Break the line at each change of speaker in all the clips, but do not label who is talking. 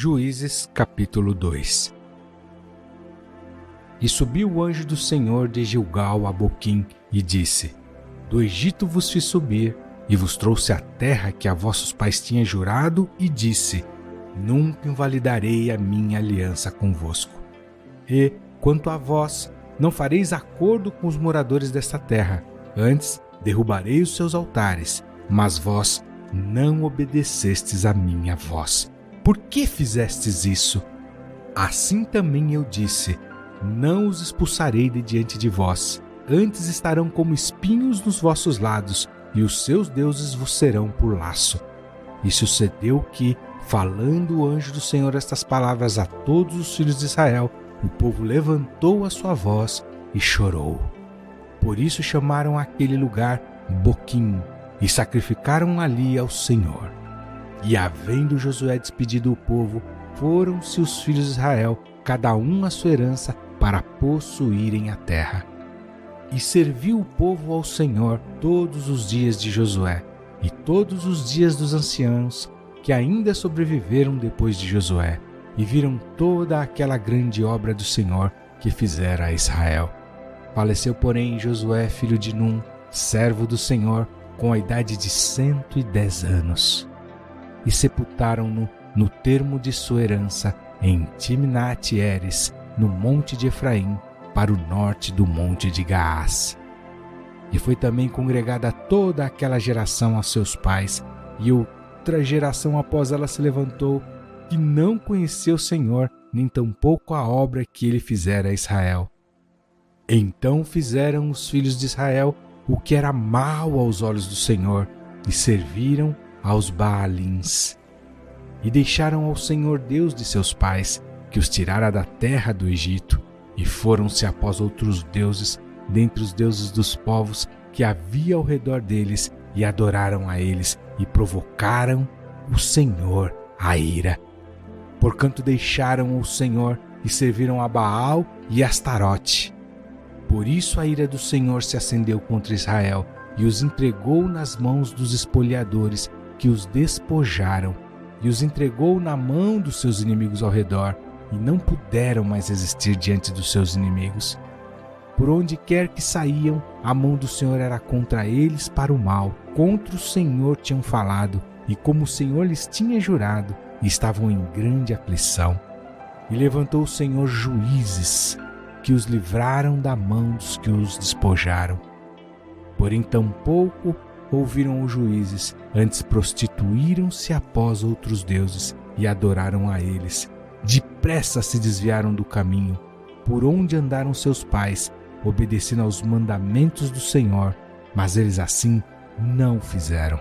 Juízes capítulo 2. E subiu o anjo do Senhor de Gilgal a Boquim e disse: Do Egito vos fiz subir e vos trouxe a terra que a vossos pais tinha jurado, e disse: Nunca invalidarei a minha aliança convosco. E, quanto a vós, não fareis acordo com os moradores desta terra, antes derrubarei os seus altares, mas vós não obedecestes à minha voz. Por que fizestes isso? Assim também eu disse: não os expulsarei de diante de vós, antes estarão como espinhos nos vossos lados, e os seus deuses vos serão por laço. E sucedeu que, falando o anjo do Senhor estas palavras a todos os filhos de Israel, o povo levantou a sua voz e chorou. Por isso chamaram aquele lugar Boquim, e sacrificaram ali ao Senhor. E havendo Josué despedido o povo, foram-se os filhos de Israel, cada um a sua herança, para possuírem a terra. E serviu o povo ao Senhor todos os dias de Josué, e todos os dias dos anciãos, que ainda sobreviveram depois de Josué, e viram toda aquela grande obra do Senhor que fizera a Israel. Faleceu, porém, Josué, filho de Num, servo do Senhor, com a idade de 110 anos. E sepultaram-no no termo de sua herança, em Timnat-Heres, no monte de Efraim, para o norte do monte de Gaás. E foi também congregada toda aquela geração a seus pais, e outra geração após ela se levantou, que não conheceu o Senhor, nem tampouco a obra que ele fizera a Israel. Então fizeram os filhos de Israel o que era mal aos olhos do Senhor, e serviram aos Baalins. E deixaram ao Senhor Deus de seus pais, que os tirara da terra do Egito, e foram-se após outros deuses, dentre os deuses dos povos que havia ao redor deles, e adoraram a eles, e provocaram o Senhor a ira. Porquanto deixaram o Senhor, e serviram a Baal e a Astarote. Por isso a ira do Senhor se acendeu contra Israel, e os entregou nas mãos dos espoliadores, que os despojaram, e os entregou na mão dos seus inimigos ao redor, e não puderam mais resistir diante dos seus inimigos. Por onde quer que saíam, a mão do Senhor era contra eles para o mal. Contra o Senhor tinham falado, e como o Senhor lhes tinha jurado, estavam em grande aflição. E levantou o Senhor juízes, que os livraram da mão dos que os despojaram. Porém tampouco ouviram os juízes, antes prostituíram-se após outros deuses e adoraram a eles. Depressa se desviaram do caminho, por onde andaram seus pais, obedecendo aos mandamentos do Senhor, mas eles assim não fizeram.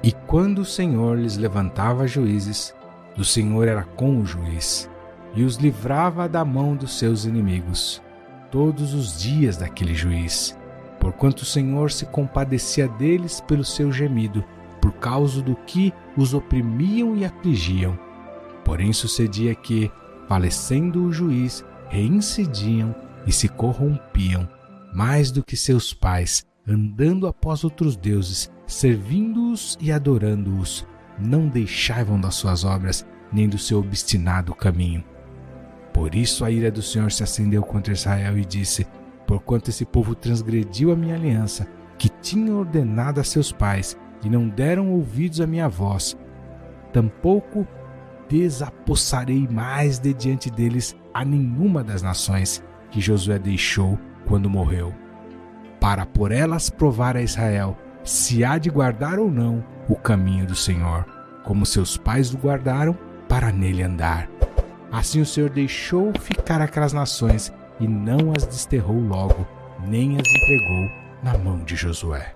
E quando o Senhor lhes levantava juízes, o Senhor era com o juiz, e os livrava da mão dos seus inimigos, todos os dias daquele juiz, porquanto o Senhor se compadecia deles pelo seu gemido, por causa do que os oprimiam e afligiam. Porém sucedia que, falecendo o juiz, reincidiam e se corrompiam, mais do que seus pais, andando após outros deuses, servindo-os e adorando-os, não deixavam das suas obras, nem do seu obstinado caminho. Por isso a ira do Senhor se acendeu contra Israel e disse: Porquanto esse povo transgrediu a minha aliança, que tinha ordenado a seus pais, e não deram ouvidos à minha voz, tampouco desapossarei mais de diante deles a nenhuma das nações que Josué deixou quando morreu, para por elas provar a Israel se há de guardar ou não o caminho do Senhor, como seus pais o guardaram, para nele andar. Assim o Senhor deixou ficar aquelas nações, e não as desterrou logo, nem as entregou na mão de Josué.